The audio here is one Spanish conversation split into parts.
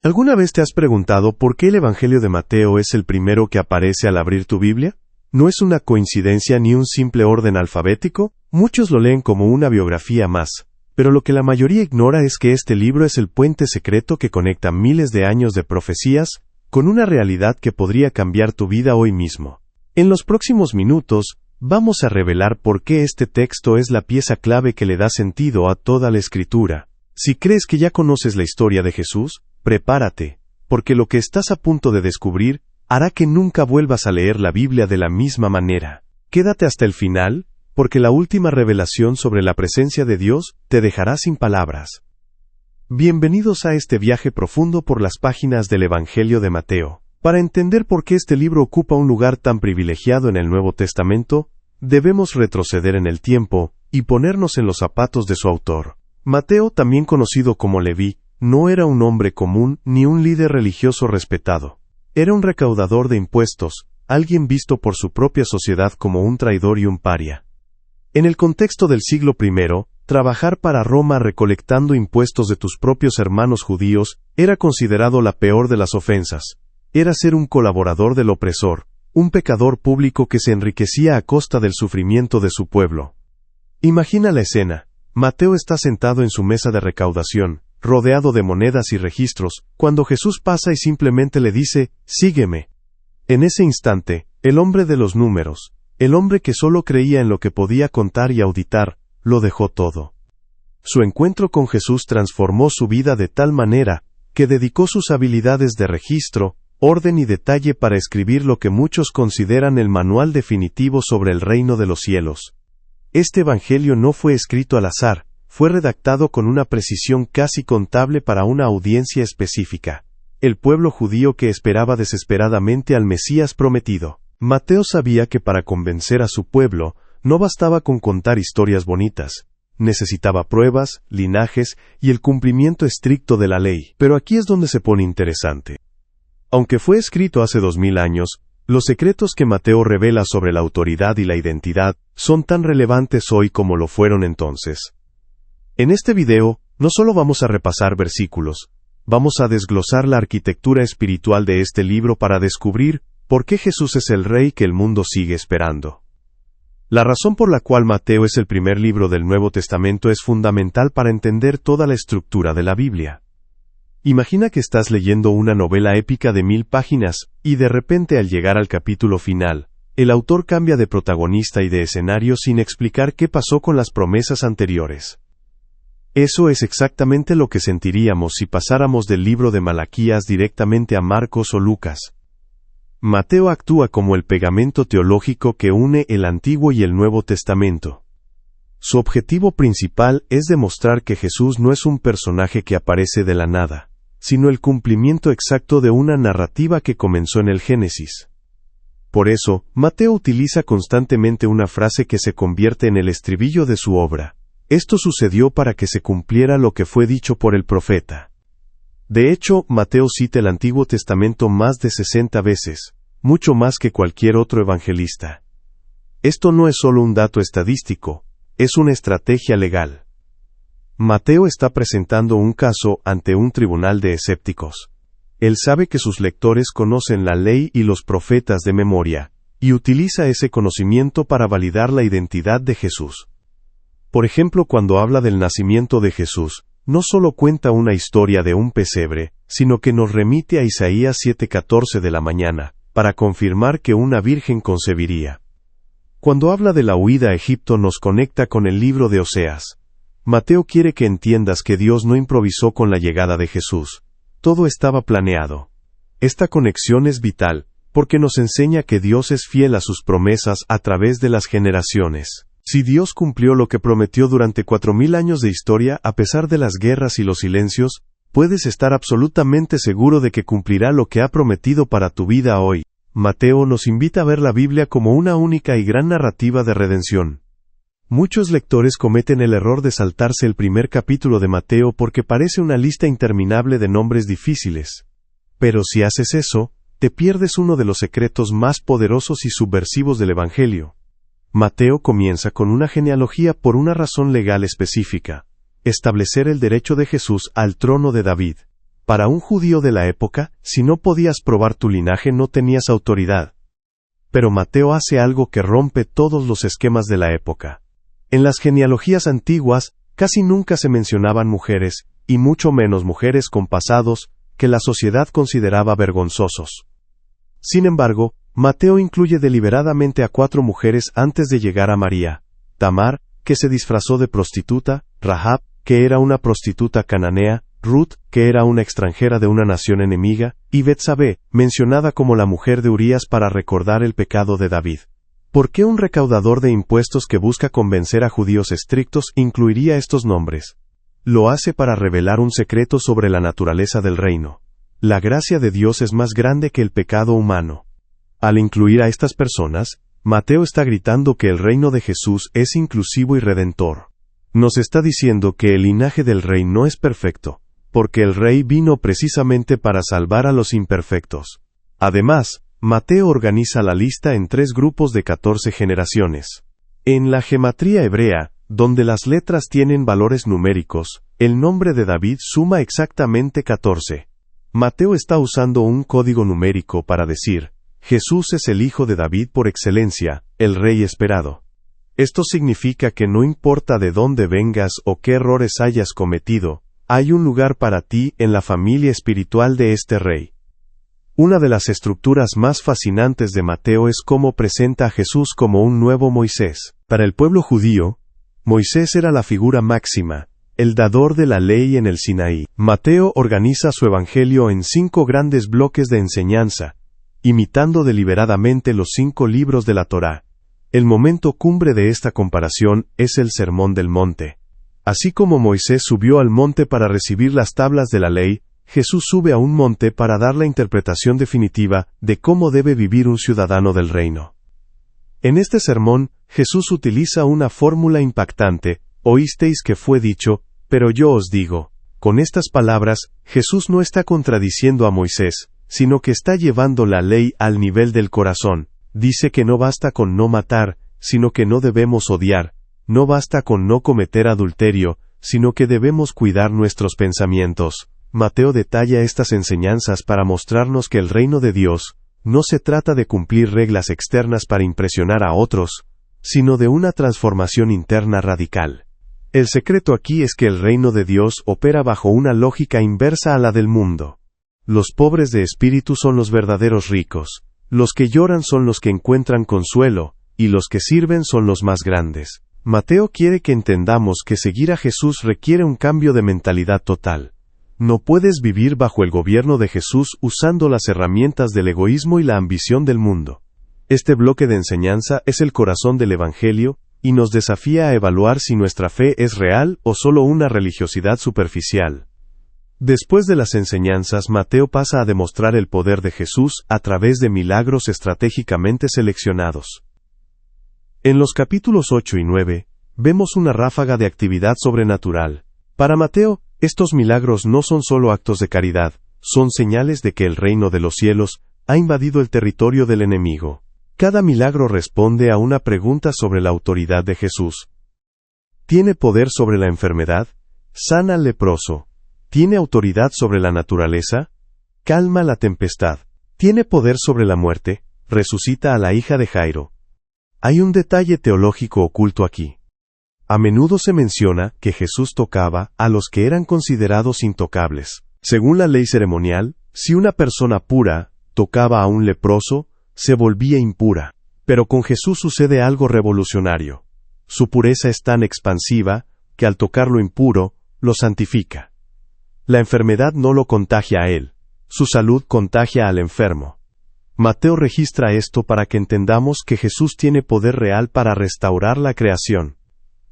¿Alguna vez te has preguntado por qué el Evangelio de Mateo es el primero que aparece al abrir tu Biblia? ¿No es una coincidencia ni un simple orden alfabético? Muchos lo leen como una biografía más, pero lo que la mayoría ignora es que este libro es el puente secreto que conecta miles de años de profecías con una realidad que podría cambiar tu vida hoy mismo. En los próximos minutos, vamos a revelar por qué este texto es la pieza clave que le da sentido a toda la Escritura. Si crees que ya conoces la historia de Jesús, prepárate, porque lo que estás a punto de descubrir hará que nunca vuelvas a leer la Biblia de la misma manera. Quédate hasta el final, porque la última revelación sobre la presencia de Dios te dejará sin palabras. Bienvenidos a este viaje profundo por las páginas del Evangelio de Mateo. Para entender por qué este libro ocupa un lugar tan privilegiado en el Nuevo Testamento, debemos retroceder en el tiempo y ponernos en los zapatos de su autor. Mateo, también conocido como Leví, no era un hombre común ni un líder religioso respetado. Era un recaudador de impuestos, alguien visto por su propia sociedad como un traidor y un paria. En el contexto del siglo I, trabajar para Roma recolectando impuestos de tus propios hermanos judíos era considerado la peor de las ofensas. Era ser un colaborador del opresor, un pecador público que se enriquecía a costa del sufrimiento de su pueblo. Imagina la escena. Mateo está sentado en su mesa de recaudación, rodeado de monedas y registros, cuando Jesús pasa y simplemente le dice, «Sígueme». En ese instante, el hombre de los números, el hombre que solo creía en lo que podía contar y auditar, lo dejó todo. Su encuentro con Jesús transformó su vida de tal manera, que dedicó sus habilidades de registro, orden y detalle para escribir lo que muchos consideran el manual definitivo sobre el reino de los cielos. Este evangelio no fue escrito al azar, fue redactado con una precisión casi contable para una audiencia específica, el pueblo judío que esperaba desesperadamente al Mesías prometido. Mateo sabía que para convencer a su pueblo, no bastaba con contar historias bonitas, necesitaba pruebas, linajes y el cumplimiento estricto de la ley. Pero aquí es donde se pone interesante. Aunque fue escrito hace 2000 años, los secretos que Mateo revela sobre la autoridad y la identidad son tan relevantes hoy como lo fueron entonces. En este video, no solo vamos a repasar versículos, vamos a desglosar la arquitectura espiritual de este libro para descubrir por qué Jesús es el Rey que el mundo sigue esperando. La razón por la cual Mateo es el primer libro del Nuevo Testamento es fundamental para entender toda la estructura de la Biblia. Imagina que estás leyendo una novela épica de 1000 páginas, y de repente al llegar al capítulo final, el autor cambia de protagonista y de escenario sin explicar qué pasó con las promesas anteriores. Eso es exactamente lo que sentiríamos si pasáramos del libro de Malaquías directamente a Marcos o Lucas. Mateo actúa como el pegamento teológico que une el Antiguo y el Nuevo Testamento. Su objetivo principal es demostrar que Jesús no es un personaje que aparece de la nada, sino el cumplimiento exacto de una narrativa que comenzó en el Génesis. Por eso, Mateo utiliza constantemente una frase que se convierte en el estribillo de su obra. Esto sucedió para que se cumpliera lo que fue dicho por el profeta. De hecho, Mateo cita el Antiguo Testamento más de 60 veces, mucho más que cualquier otro evangelista. Esto no es solo un dato estadístico, es una estrategia legal. Mateo está presentando un caso ante un tribunal de escépticos. Él sabe que sus lectores conocen la ley y los profetas de memoria, y utiliza ese conocimiento para validar la identidad de Jesús. Por ejemplo, cuando habla del nacimiento de Jesús, no solo cuenta una historia de un pesebre, sino que nos remite a Isaías 7:14 de la mañana, para confirmar que una virgen concebiría. Cuando habla de la huida a Egipto nos conecta con el libro de Oseas. Mateo quiere que entiendas que Dios no improvisó con la llegada de Jesús. Todo estaba planeado. Esta conexión es vital, porque nos enseña que Dios es fiel a sus promesas a través de las generaciones. Si Dios cumplió lo que prometió durante 4000 años de historia a pesar de las guerras y los silencios, puedes estar absolutamente seguro de que cumplirá lo que ha prometido para tu vida hoy. Mateo nos invita a ver la Biblia como una única y gran narrativa de redención. Muchos lectores cometen el error de saltarse el primer capítulo de Mateo porque parece una lista interminable de nombres difíciles. Pero si haces eso, te pierdes uno de los secretos más poderosos y subversivos del Evangelio. Mateo comienza con una genealogía por una razón legal específica: establecer el derecho de Jesús al trono de David. Para un judío de la época, si no podías probar tu linaje no tenías autoridad. Pero Mateo hace algo que rompe todos los esquemas de la época. En las genealogías antiguas, casi nunca se mencionaban mujeres, y mucho menos mujeres con pasados, que la sociedad consideraba vergonzosos. Sin embargo, Mateo incluye deliberadamente a 4 mujeres antes de llegar a María: Tamar, que se disfrazó de prostituta; Rahab, que era una prostituta cananea; Ruth, que era una extranjera de una nación enemiga; y Betsabé, mencionada como la mujer de Urías para recordar el pecado de David. ¿Por qué un recaudador de impuestos que busca convencer a judíos estrictos incluiría estos nombres? Lo hace para revelar un secreto sobre la naturaleza del reino. La gracia de Dios es más grande que el pecado humano. Al incluir a estas personas, Mateo está gritando que el reino de Jesús es inclusivo y redentor. Nos está diciendo que el linaje del rey no es perfecto, porque el rey vino precisamente para salvar a los imperfectos. Además, Mateo organiza la lista en 3 grupos de 14 generaciones. En la gematría hebrea, donde las letras tienen valores numéricos, el nombre de David suma exactamente 14. Mateo está usando un código numérico para decir: Jesús es el hijo de David por excelencia, el rey esperado. Esto significa que no importa de dónde vengas o qué errores hayas cometido, hay un lugar para ti en la familia espiritual de este rey. Una de las estructuras más fascinantes de Mateo es cómo presenta a Jesús como un nuevo Moisés. Para el pueblo judío, Moisés era la figura máxima, el dador de la ley en el Sinaí. Mateo organiza su evangelio en 5 grandes bloques de enseñanza, imitando deliberadamente los 5 libros de la Torá. El momento cumbre de esta comparación es el Sermón del Monte. Así como Moisés subió al monte para recibir las tablas de la ley, Jesús sube a un monte para dar la interpretación definitiva de cómo debe vivir un ciudadano del reino. En este sermón, Jesús utiliza una fórmula impactante: oísteis que fue dicho, pero yo os digo. Con estas palabras, Jesús no está contradiciendo a Moisés, sino que está llevando la ley al nivel del corazón. Dice que no basta con no matar, sino que no debemos odiar; no basta con no cometer adulterio, sino que debemos cuidar nuestros pensamientos. Mateo detalla estas enseñanzas para mostrarnos que el reino de Dios no se trata de cumplir reglas externas para impresionar a otros, sino de una transformación interna radical. El secreto aquí es que el reino de Dios opera bajo una lógica inversa a la del mundo. Los pobres de espíritu son los verdaderos ricos, los que lloran son los que encuentran consuelo, y los que sirven son los más grandes. Mateo quiere que entendamos que seguir a Jesús requiere un cambio de mentalidad total. No puedes vivir bajo el gobierno de Jesús usando las herramientas del egoísmo y la ambición del mundo. Este bloque de enseñanza es el corazón del Evangelio, y nos desafía a evaluar si nuestra fe es real o solo una religiosidad superficial. Después de las enseñanzas, Mateo pasa a demostrar el poder de Jesús a través de milagros estratégicamente seleccionados. En los capítulos 8 y 9, vemos una ráfaga de actividad sobrenatural. Para Mateo, estos milagros no son solo actos de caridad, son señales de que el reino de los cielos ha invadido el territorio del enemigo. Cada milagro responde a una pregunta sobre la autoridad de Jesús. ¿Tiene poder sobre la enfermedad? ¿Sana al leproso? ¿Tiene autoridad sobre la naturaleza? ¿Calma la tempestad? ¿Tiene poder sobre la muerte? ¿Resucita a la hija de Jairo? Hay un detalle teológico oculto aquí. A menudo se menciona que Jesús tocaba a los que eran considerados intocables. Según la ley ceremonial, si una persona pura tocaba a un leproso, se volvía impura. Pero con Jesús sucede algo revolucionario. Su pureza es tan expansiva, que al tocar lo impuro, lo santifica. La enfermedad no lo contagia a él, su salud contagia al enfermo. Mateo registra esto para que entendamos que Jesús tiene poder real para restaurar la creación.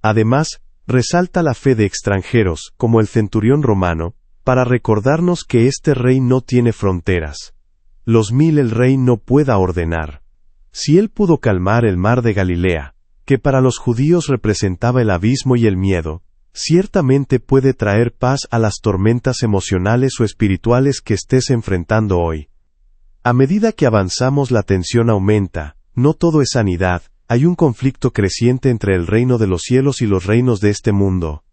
Además, resalta la fe de extranjeros, como el centurión romano, para recordarnos que este rey no tiene fronteras. Los 1000 el rey no pueda ordenar. Si él pudo calmar el mar de Galilea, que para los judíos representaba el abismo y el miedo, ciertamente puede traer paz a las tormentas emocionales o espirituales que estés enfrentando hoy. A medida que avanzamos, la tensión aumenta, no todo es sanidad, hay un conflicto creciente entre el reino de los cielos y los reinos de este mundo.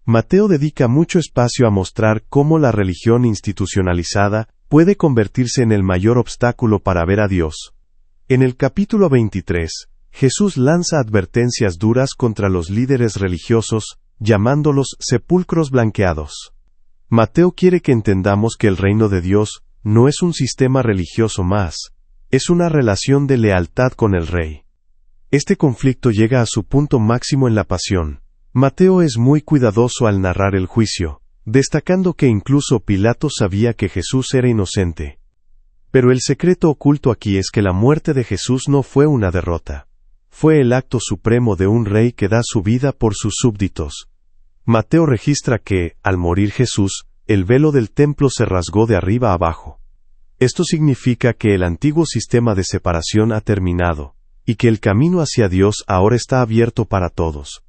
Mateo dedica mucho espacio a mostrar cómo la religión institucionalizada puede convertirse en el mayor obstáculo para ver a Dios. En el capítulo 23, Jesús lanza advertencias duras contra los líderes religiosos, llamándolos sepulcros blanqueados. Mateo quiere que entendamos que el reino de Dios no es un sistema religioso más, es una relación de lealtad con el Rey. Este conflicto llega a su punto máximo en la pasión. Mateo es muy cuidadoso al narrar el juicio, destacando que incluso Pilato sabía que Jesús era inocente. Pero el secreto oculto aquí es que la muerte de Jesús no fue una derrota. Fue el acto supremo de un rey que da su vida por sus súbditos. Mateo registra que, al morir Jesús, el velo del templo se rasgó de arriba a abajo. Esto significa que el antiguo sistema de separación ha terminado, y que el camino hacia Dios ahora está abierto para todos.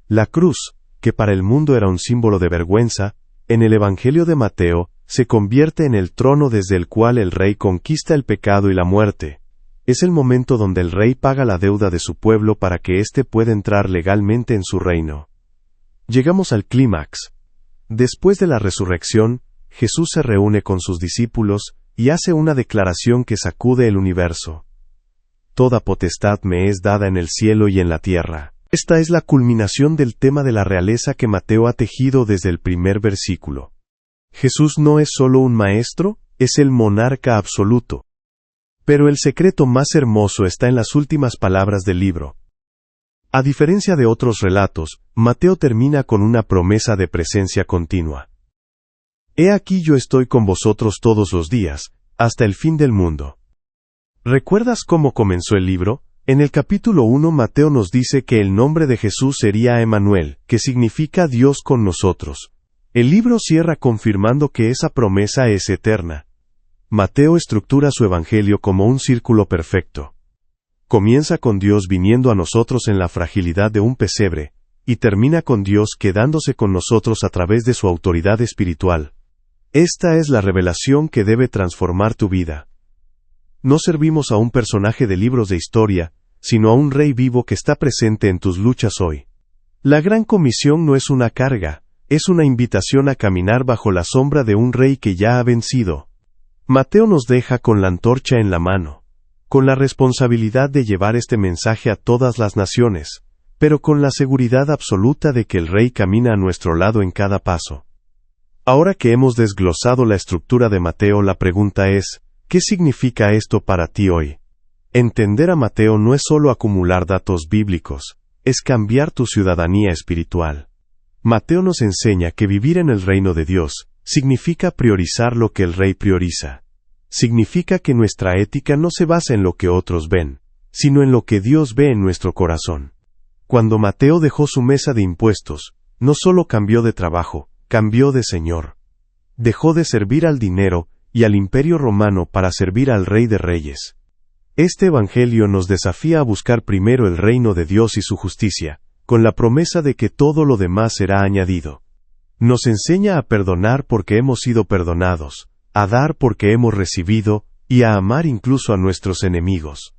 La cruz, que para el mundo era un símbolo de vergüenza, en el Evangelio de Mateo, se convierte en el trono desde el cual el rey conquista el pecado y la muerte. Es el momento donde el rey paga la deuda de su pueblo para que éste pueda entrar legalmente en su reino. Llegamos al clímax. Después de la resurrección, Jesús se reúne con sus discípulos y hace una declaración que sacude el universo. Toda potestad me es dada en el cielo y en la tierra. Esta es la culminación del tema de la realeza que Mateo ha tejido desde el primer versículo. Jesús no es solo un maestro, es el monarca absoluto. Pero el secreto más hermoso está en las últimas palabras del libro. A diferencia de otros relatos, Mateo termina con una promesa de presencia continua. He aquí yo estoy con vosotros todos los días, hasta el fin del mundo. ¿Recuerdas cómo comenzó el libro? En el capítulo 1 Mateo nos dice que el nombre de Jesús sería Emmanuel, que significa Dios con nosotros. El libro cierra confirmando que esa promesa es eterna. Mateo estructura su evangelio como un círculo perfecto. Comienza con Dios viniendo a nosotros en la fragilidad de un pesebre, y termina con Dios quedándose con nosotros a través de su autoridad espiritual. Esta es la revelación que debe transformar tu vida. No servimos a un personaje de libros de historia, sino a un Rey vivo que está presente en tus luchas hoy. La gran comisión no es una carga, es una invitación a caminar bajo la sombra de un Rey que ya ha vencido. Mateo nos deja con la antorcha en la mano, con la responsabilidad de llevar este mensaje a todas las naciones, pero con la seguridad absoluta de que el Rey camina a nuestro lado en cada paso. Ahora que hemos desglosado la estructura de Mateo, la pregunta es, ¿qué significa esto para ti hoy? Entender a Mateo no es solo acumular datos bíblicos, es cambiar tu ciudadanía espiritual. Mateo nos enseña que vivir en el reino de Dios significa priorizar lo que el Rey prioriza. Significa que nuestra ética no se basa en lo que otros ven, sino en lo que Dios ve en nuestro corazón. Cuando Mateo dejó su mesa de impuestos, no solo cambió de trabajo, cambió de Señor. Dejó de servir al dinero y al imperio romano para servir al Rey de Reyes. Este evangelio nos desafía a buscar primero el reino de Dios y su justicia, con la promesa de que todo lo demás será añadido. Nos enseña a perdonar porque hemos sido perdonados, a dar porque hemos recibido, y a amar incluso a nuestros enemigos.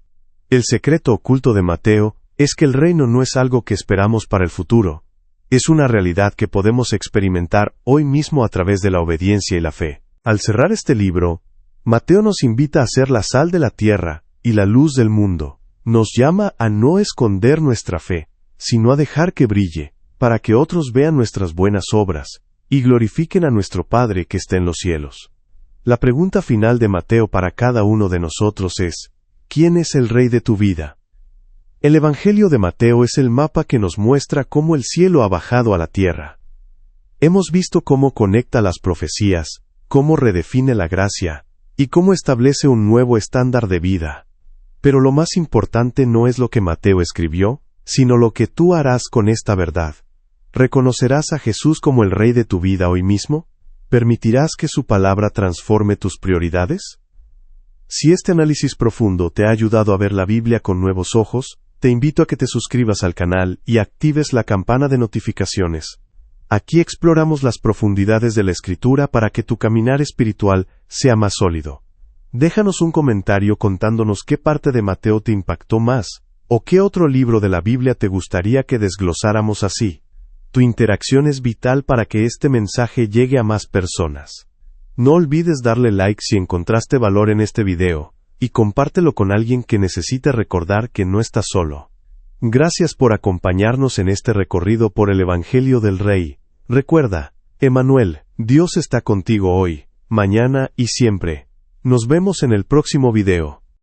El secreto oculto de Mateo es que el reino no es algo que esperamos para el futuro, es una realidad que podemos experimentar hoy mismo a través de la obediencia y la fe. Al cerrar este libro, Mateo nos invita a ser la sal de la tierra y la luz del mundo. Nos llama a no esconder nuestra fe, sino a dejar que brille, para que otros vean nuestras buenas obras, y glorifiquen a nuestro Padre que está en los cielos. La pregunta final de Mateo para cada uno de nosotros es, ¿quién es el Rey de tu vida? El Evangelio de Mateo es el mapa que nos muestra cómo el cielo ha bajado a la tierra. Hemos visto cómo conecta las profecías, cómo redefine la gracia, y cómo establece un nuevo estándar de vida. Pero lo más importante no es lo que Mateo escribió, sino lo que tú harás con esta verdad. ¿Reconocerás a Jesús como el Rey de tu vida hoy mismo? ¿Permitirás que su palabra transforme tus prioridades? Si este análisis profundo te ha ayudado a ver la Biblia con nuevos ojos, te invito a que te suscribas al canal y actives la campana de notificaciones. Aquí exploramos las profundidades de la Escritura para que tu caminar espiritual sea más sólido. Déjanos un comentario contándonos qué parte de Mateo te impactó más, o qué otro libro de la Biblia te gustaría que desglosáramos así. Tu interacción es vital para que este mensaje llegue a más personas. No olvides darle like si encontraste valor en este video, y compártelo con alguien que necesite recordar que no está solo. Gracias por acompañarnos en este recorrido por el Evangelio del Rey. Recuerda, Emmanuel, Dios está contigo hoy, mañana y siempre. Nos vemos en el próximo video.